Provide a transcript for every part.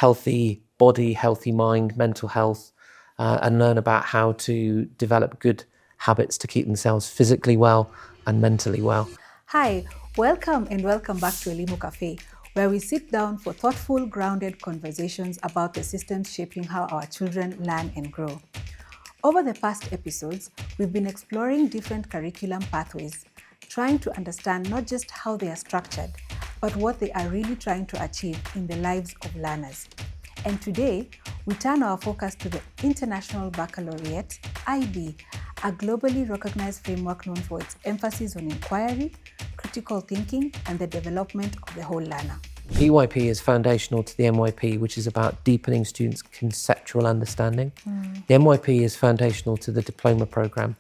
healthy body, healthy mind, mental health, and learn about how to develop good habits to keep themselves physically well and mentally well. Hi, welcome and welcome back to Elimu Cafe, where we sit down for thoughtful, grounded conversations about the systems shaping how our children learn and grow. Over the past episodes, we've been exploring different curriculum pathways, trying to understand not just how they are structured, but what they are really trying to achieve in the lives of learners. And today, we turn our focus to the International Baccalaureate, IB, a globally recognized framework known for its emphasis on inquiry, critical thinking, and the development of the whole learner. PYP is foundational to the MYP, which is about deepening students' conceptual understanding. The MYP is foundational to the diploma program.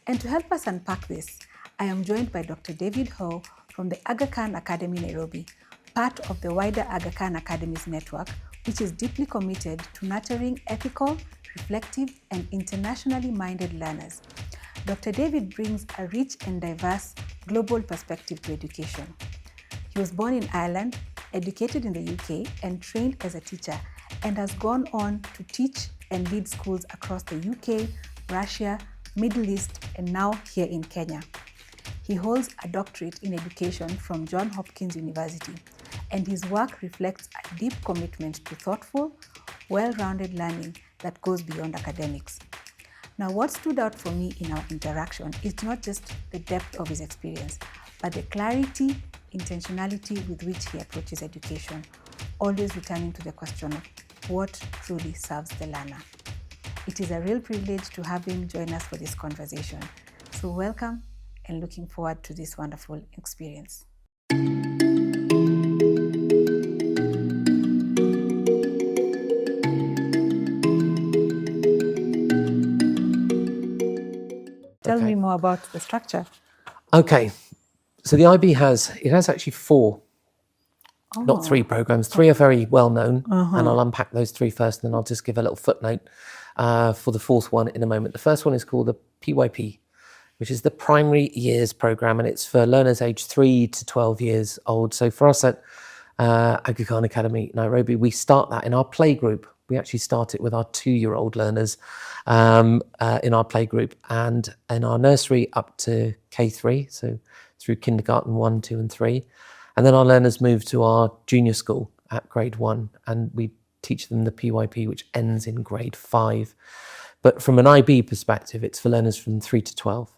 And to help us unpack this, I am joined by Dr. David Howe from the Aga Khan Academy, Nairobi, part of the wider Aga Khan Academies network, which is deeply committed to nurturing ethical, reflective, and internationally minded learners. Dr. David brings a rich and diverse global perspective to education. He was born in Ireland, educated in the UK, and trained as a teacher, and has gone on to teach and lead schools across the UK, Russia, Middle East, and now here in Kenya. He holds a doctorate in education from Johns Hopkins University, and his work reflects a deep commitment to thoughtful, well-rounded learning that goes beyond academics. Now, what stood out for me in our interaction is not just the depth of his experience, but the clarity, intentionality with which he approaches education, always returning to the question of what truly serves the learner. It is a real privilege to have him join us for this conversation. So welcome, and looking forward to this wonderful experience. Tell me more about the structure. Okay, so the IB has actually four, not three programs. Three are very well known, and I'll unpack those three first, and then I'll just give a little footnote for the fourth one in a moment. The first one is called the PYP, which is the Primary Years Program, and it's for learners aged 3 to 12 years old. So for us at Aga Khan Academy, Nairobi, we start that in our play group. We actually start it with our 2-year-old learners in our play group, and in our nursery up to K3, so through kindergarten 1, 2 and 3. And then our learners move to our junior school at grade 1, and we teach them the PYP, which ends in grade 5. But from an IB perspective, it's for learners from 3 to 12.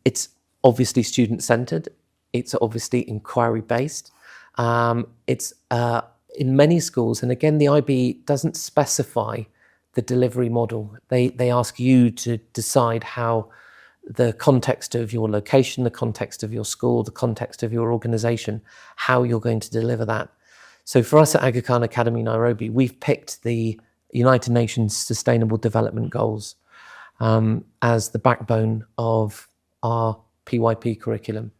It's obviously student-centred. It's obviously inquiry-based. It's in many schools, and again, the IB doesn't specify the delivery model. They ask you to decide how the context of your location, the context of your school, the context of your organisation, how you're going to deliver that. So for us at Aga Khan Academy Nairobi, we've picked the United Nations Sustainable Development Goals as the backbone of our PYP curriculum.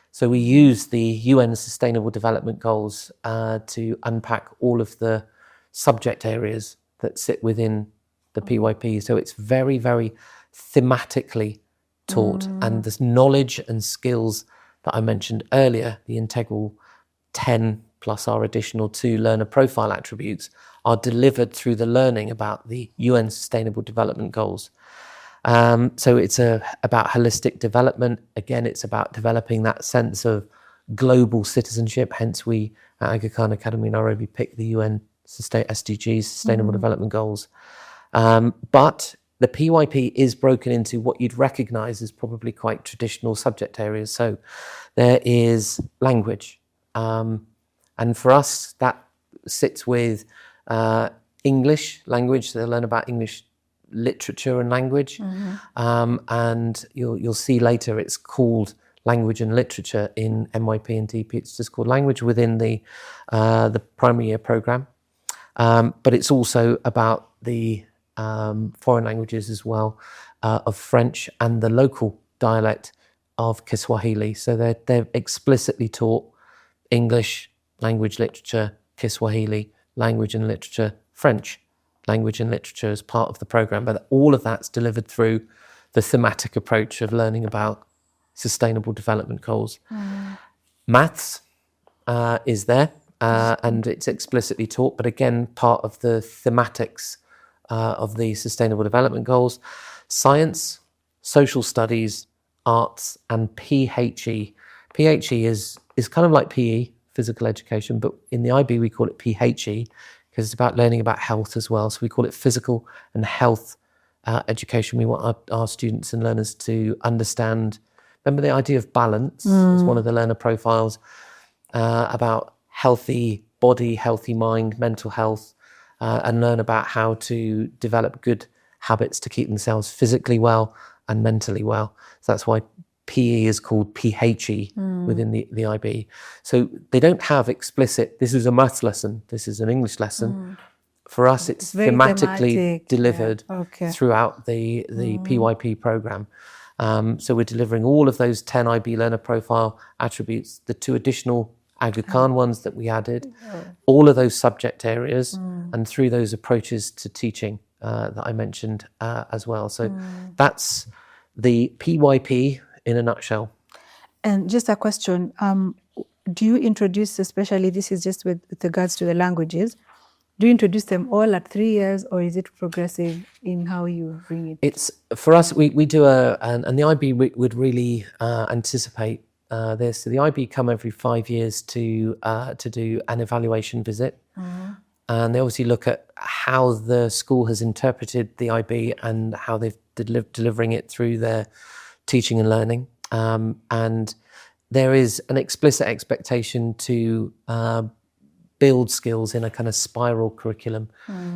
So we use the UN Sustainable Development Goals to unpack all of the subject areas that sit within the PYP. So it's very, very thematically taught. And this knowledge and skills that I mentioned earlier, the integral 10 plus our additional 2 learner profile attributes, are delivered through the learning about the UN Sustainable Development Goals. So it's about holistic development. Again, it's about developing that sense of global citizenship. Hence, we at Aga Khan Academy Nairobi picked the UN SDGs, Sustainable Development Goals. But the PYP is broken into what you'd recognise as probably quite traditional subject areas. So there is language. And for us, that sits with English language. They'll learn about English literature and language, and you'll see later it's called language and literature in MYP and DP. It's just called language within the primary year program, but it's also about the foreign languages as well, of French and the local dialect of Kiswahili. So they're explicitly taught English, language, literature, Kiswahili, language and literature, French, language and literature as part of the program. But all of that's delivered through the thematic approach of learning about sustainable development goals. Maths is there, and it's explicitly taught, but again, part of the thematics of the Sustainable Development Goals: science, social studies, arts, and PHE. PHE is kind of like PE, physical education, but in the IB we call it PHE because it's about learning about health as well. So we call it physical and health education. We want our students and learners to understand. Remember the idea of balance as one of the learner profiles, about healthy body, healthy mind, mental health, and learn about how to develop good habits to keep themselves physically well and mentally well. So that's why PE is called PHE within the IB. So they don't have explicit, this is a maths lesson, this is an English lesson. For us, it's thematically delivered throughout the PYP program. So we're delivering all of those 10 IB learner profile attributes, the 2 additional Aga Khan ones that we added, all of those subject areas, and through those approaches to teaching that I mentioned as well. So that's the PYP in a nutshell. And just a question, do you introduce, especially this is just with regards to the languages, do you introduce them all at 3 years, or is it progressive in how you bring it? It's, for us, we do and the IB would really anticipate this. So the IB come every 5 years to do an evaluation visit. And they obviously look at how the school has interpreted the IB and how they've delivering it through their teaching and learning. And there is an explicit expectation to build skills in a kind of spiral curriculum.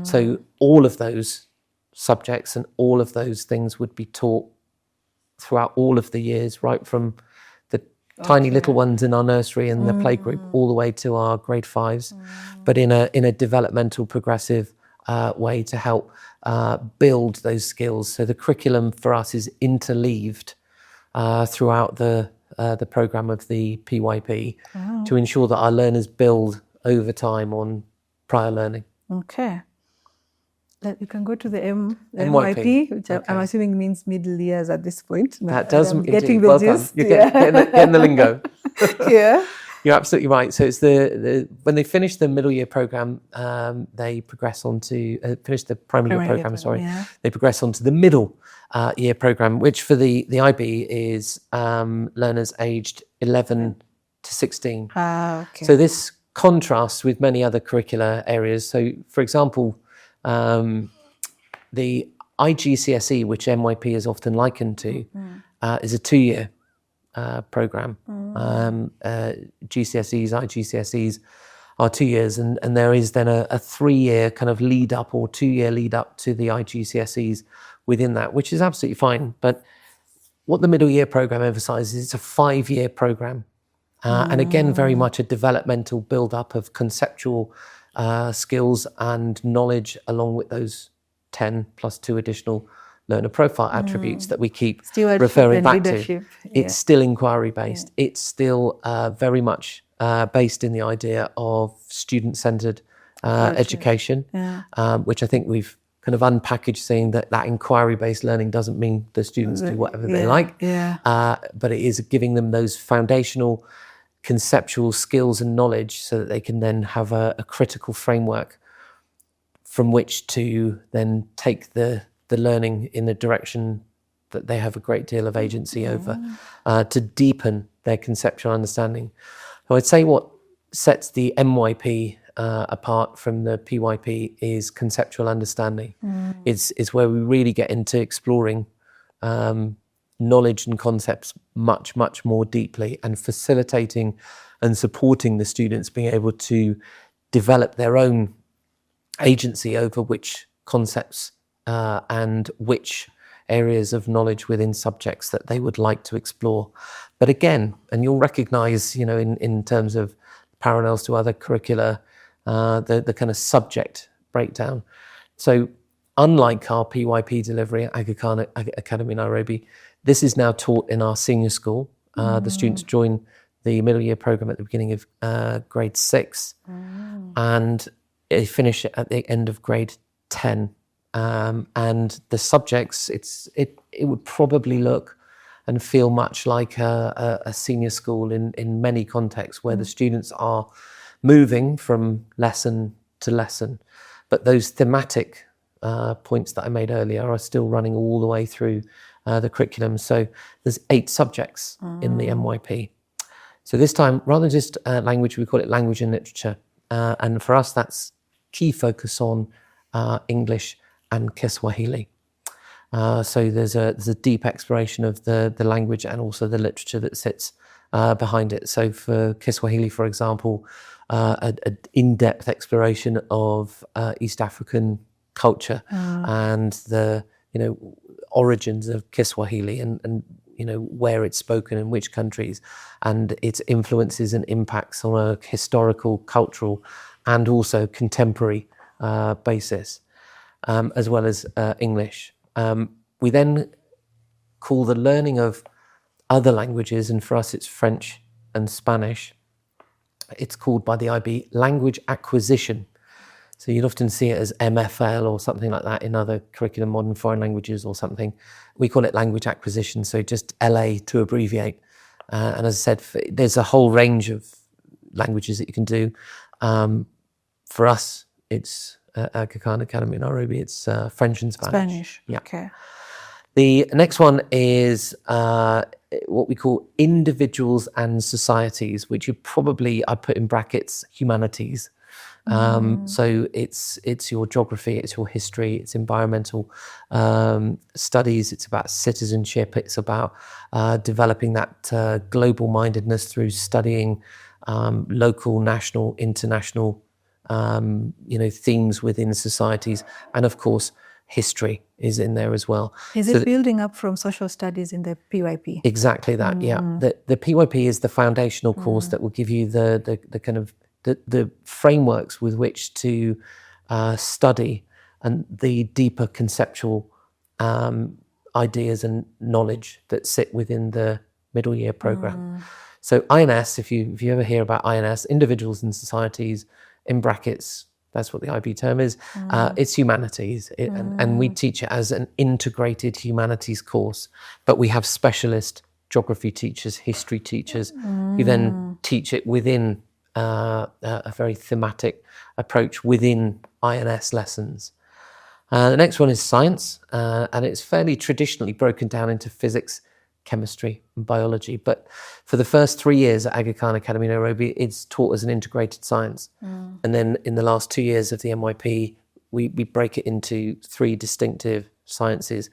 So all of those subjects and all of those things would be taught throughout all of the years, right from the tiny little ones in our nursery and the playgroup all the way to our grade 5s, but in a developmental progressive way to help build those skills. So the curriculum for us is interleaved throughout the program of the PYP to ensure that our learners build over time on prior learning. Okay. You can go to the MYP, which I'm assuming means middle years at this point. That does I'm indeed. getting the Well gist. done. You're getting the lingo. Yeah. You're absolutely right. So it's when they finish the middle year program, they progress on to finish the primary year program. They progress on to the middle year program, which for the IB is learners aged 11 to 16. So this contrasts with many other curricular areas. So, for example, the IGCSE, which MYP is often likened to, is a 2-year program. GCSEs, IGCSEs are 2 years, and there is then a 3-year kind of lead up or 2-year lead up to the IGCSEs within that, which is absolutely fine. But what the middle year program emphasizes is it's a 5-year program. And again, very much a developmental build-up of conceptual skills and knowledge along with those 10 plus 2 additional learner profile attributes that we keep referring back to. It's still inquiry-based. It's still very much based in the idea of student-centered education, which I think we've kind of unpackaged, saying that inquiry-based learning doesn't mean the students do whatever they like, but it is giving them those foundational conceptual skills and knowledge so that they can then have a critical framework from which to then take the learning in the direction that they have a great deal of agency over, to deepen their conceptual understanding. So I'd say what sets the MYP apart from the PYP is conceptual understanding. Is where we really get into exploring knowledge and concepts much, much more deeply, and facilitating and supporting the students being able to develop their own agency over which concepts and which areas of knowledge within subjects that they would like to explore. But again, and you'll recognise, in terms of parallels to other curricula, the kind of subject breakdown. So unlike our PYP delivery at Aga Khan Academy Nairobi, this is now taught in our senior school. The students join the middle year program at the beginning of grade 6, and they finish it at the end of grade 10. And the subjects, it would probably look and feel much like a senior school in many contexts, where the students are moving from lesson to lesson. But those thematic points that I made earlier are still running all the way through the curriculum. So there's 8 subjects in the MYP. So this time, rather than just language, we call it language and literature. And for us, that's key focus on English and Kiswahili. So there's a deep exploration of the language and also the literature that sits behind it. So for Kiswahili, for example, an in-depth exploration of East African culture and the origins of Kiswahili and where it's spoken in which countries and its influences and impacts on a historical, cultural, and also contemporary basis, as well as English. We then call the learning of other languages, and for us it's French and Spanish. It's called by the IB language acquisition. So you'd often see it as MFL or something like that in other curriculum, modern foreign languages or something. We call it language acquisition, so just LA to abbreviate. And as I said, there's a whole range of languages that you can do. For us, it's Aga Khan Academy in Nairobi, it's French and Spanish. Spanish, yeah. Okay. The next one is what we call individuals and societies, which I put in brackets, humanities. So it's your geography, it's your history, it's environmental studies, it's about citizenship, it's about developing that global mindedness through studying local, national, international themes within societies, and of course history is in there as well. Is it building up from social studies in the PYP? Exactly that, yeah. The PYP is the foundational course that will give you the kind of the frameworks with which to study and the deeper conceptual ideas and knowledge that sit within the middle year program. So INS, if you ever hear about INS, individuals and societies, in brackets, that's what the IB term is, it's humanities. And we teach it as an integrated humanities course, but we have specialist geography teachers, history teachers, who then teach it within a very thematic approach within INS lessons. The next one is science, and it's fairly traditionally broken down into physics, chemistry, and biology. But for the first 3 years at Aga Khan Academy Nairobi, it's taught as an integrated science. And then in the last 2 years of the MYP, we break it into 3 distinctive sciences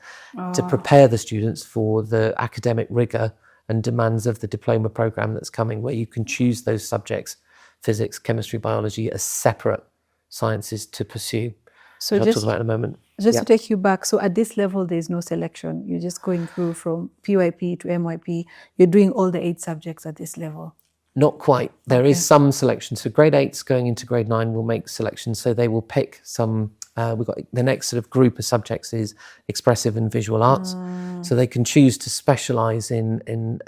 to prepare the students for the academic rigor and demands of the diploma program that's coming, where you can choose those subjects, physics, chemistry, biology, as separate sciences to pursue. So I'll talk about it in a moment. Just to take you back, so at this level, there's no selection. You're just going through from PYP to MYP. You're doing all the 8 subjects at this level. Not quite. There is some selection. So grade 8's going into grade 9 will make selections. So they will pick some, we've got the next sort of group of subjects is expressive and visual arts. So they can choose to specialize in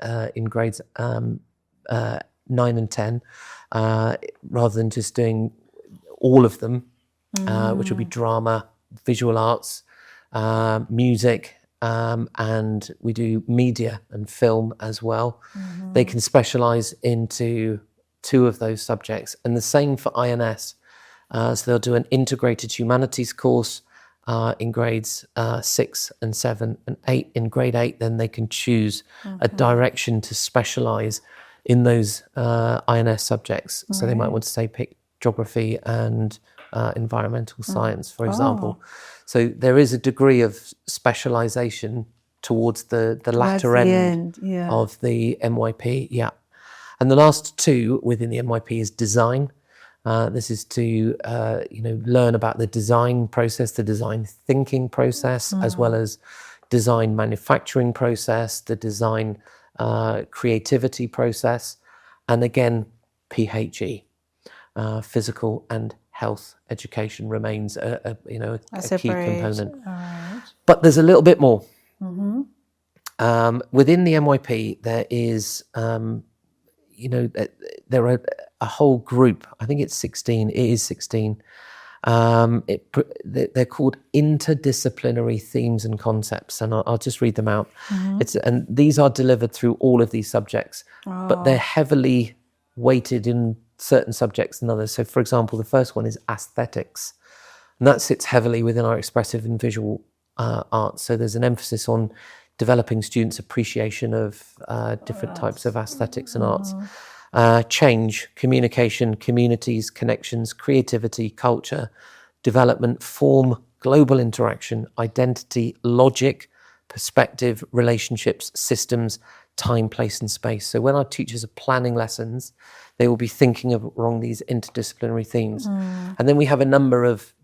grades 9 and 10, rather than just doing all of them, which will be drama, visual arts, music, and we do media and film as well. They can specialize into 2 of those subjects, and the same for INS. So they'll do an integrated humanities course in grades 6 and 7 and 8. In grade 8, then they can choose a direction to specialize in those INS subjects. So they might want to say pick geography and environmental science, for example. So there is a degree of specialization towards the latter end of the MYP. Yeah. And the last 2 within the MYP is design. This is to learn about the design process, the design thinking process, as well as design manufacturing process, the design creativity process, and again, PHE, physical and health education remains a key component. But there's a little bit more. Within the MYP, there is, there are a whole group. I think it's 16. It is 16. They're called interdisciplinary themes and concepts, and I'll just read them out. And these are delivered through all of these subjects, but they're heavily weighted in certain subjects than others. So, for example, the first one is aesthetics, and that sits heavily within our expressive and visual arts. So there's an emphasis on developing students' appreciation of different types of aesthetics and arts. Change, communication, communities, connections, creativity, culture, development, form, global interaction, identity, logic, perspective, relationships, systems, time, place, and space. So when our teachers are planning lessons, they will be thinking along these interdisciplinary themes. And then we have a number of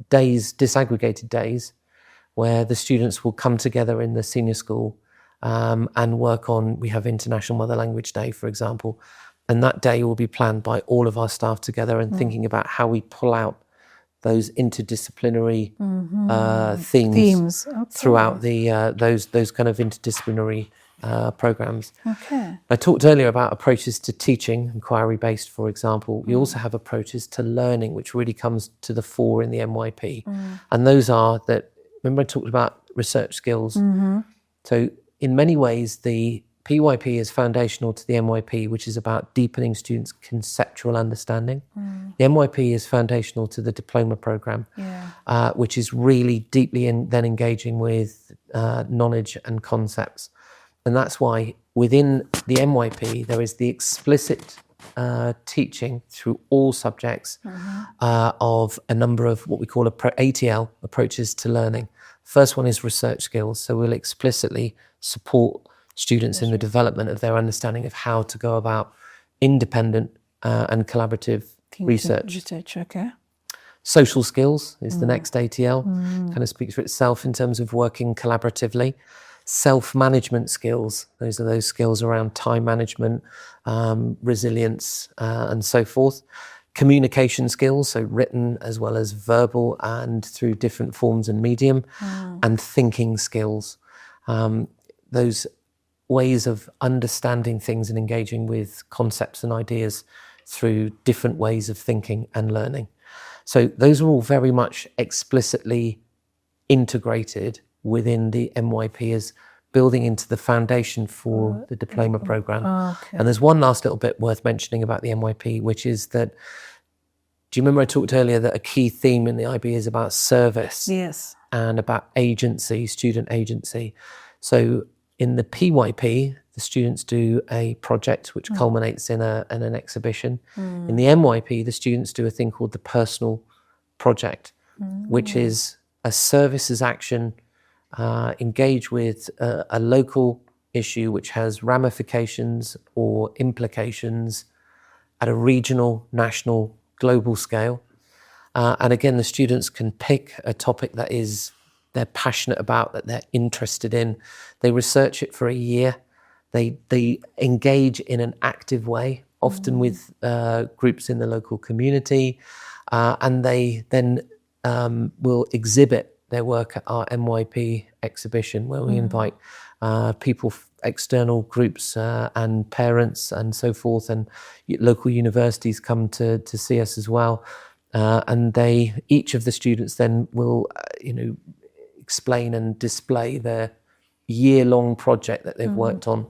days, disaggregated days, where the students will come together in the senior school and work on, we have International Mother Language Day, for example, and that day will be planned by all of our staff together and thinking about how we pull out those interdisciplinary themes throughout the those kind of interdisciplinary programs. Okay. I talked earlier about approaches to teaching, inquiry-based, for example. We also have approaches to learning, which really comes to the fore in the MYP. And those are that, remember I talked about research skills? So in many ways, the PYP is foundational to the MYP, which is about deepening students' conceptual understanding. The MYP is foundational to the diploma program, which is really deeply then engaging with knowledge and concepts. And that's why within the MYP, there is the explicit teaching through all subjects of a number of what we call ATL, approaches to learning. First one is research skills. So we'll explicitly support students in the development of their understanding of how to go about independent and collaborative research. Okay. Social skills is the next ATL. Kind of speaks for itself in terms of working collaboratively. Self-management skills, those are those skills around time management, resilience, and so forth. Communication skills, so written as well as verbal and through different forms and medium. And thinking skills, those ways of understanding things and engaging with concepts and ideas through different ways of thinking and learning. So those are all very much explicitly integrated within the MYP as building into the foundation for the diploma program. And there's one last little bit worth mentioning about the MYP, which is that, do you remember I talked earlier that a key theme in the IB is about service? Yes. And about agency, student agency. So in the PYP, the students do a project which culminates in an exhibition. In the MYP, the students do a thing called the personal project, which is a services action, engage with a local issue which has ramifications or implications at a regional, national, global scale. And again, the students can pick a topic that they're passionate about, that they're interested in. They research it for a year. They engage in an active way, often with groups in the local community, and they then will exhibit their work at our MYP exhibition, where we invite people, external groups and parents and so forth, and local universities come to see us as well. And each of the students then will, explain and display their year-long project that they've worked on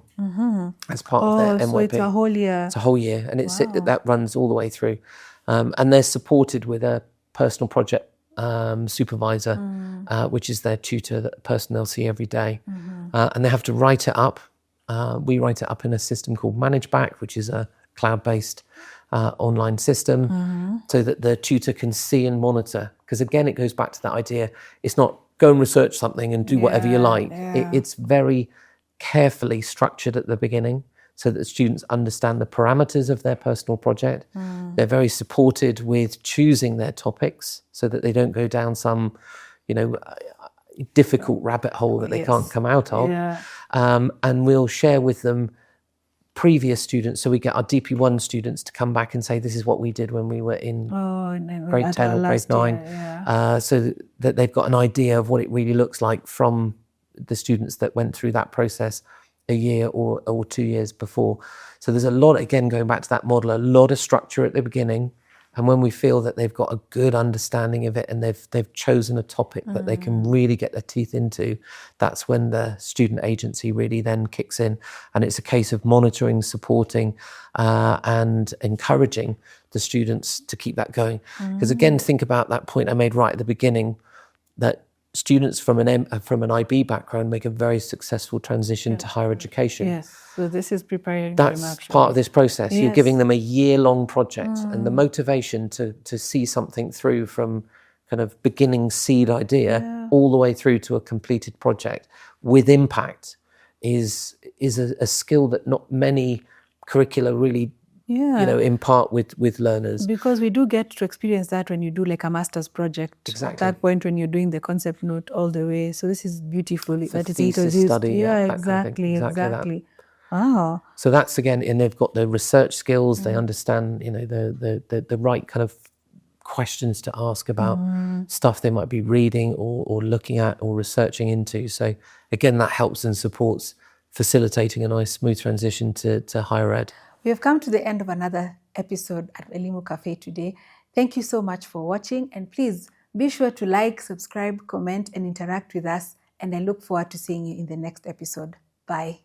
as part of their MYP. So it's a whole year. It's a whole year, and that runs all the way through. And they're supported with a personal project supervisor, which is their tutor, the person they'll see every day. And they have to write it up. We write it up in a system called ManageBack, which is a cloud-based online system, so that the tutor can see and monitor. Because again, it goes back to that idea. It's not go and research something and do whatever you like. It's very carefully structured at the beginning so that students understand the parameters of their personal project. They're very supported with choosing their topics so that they don't go down some, difficult rabbit hole that they can't come out of. And we'll share with them previous students. So we get our DP1 students to come back and say, this is what we did when we were in grade 10 or grade 9. So that they've got an idea of what it really looks like from the students that went through that process a year or 2 years before. So there's a lot, again, going back to that model, a lot of structure at the beginning, And when we feel that they've got a good understanding of it and they've chosen a topic that they can really get their teeth into, that's when the student agency really then kicks in. And it's a case of monitoring, supporting, and encouraging the students to keep that going. Because again, think about that point I made right at the beginning, that students from an IB background make a very successful transition to higher education. Yes, so this is preparing That's them actually. part of this process. Yes. You're giving them a year-long project, and the motivation to see something through from kind of beginning seed idea all the way through to a completed project with impact is a skill that not many curricula really impart with learners. Because we do get to experience that when you do like a master's project. Exactly. At that point when you're doing the concept note all the way. So this is beautiful. That is thesis study. Yeah, that kind of thing. exactly. That. Oh. So that's again, and they've got the research skills. They understand, the right kind of questions to ask about stuff they might be reading or looking at or researching into. So again, that helps and supports facilitating a nice smooth transition to higher ed. We have come to the end of another episode at Elimu Cafe today. Thank you so much for watching, and please be sure to like, subscribe, comment, and interact with us. And I look forward to seeing you in the next episode. Bye.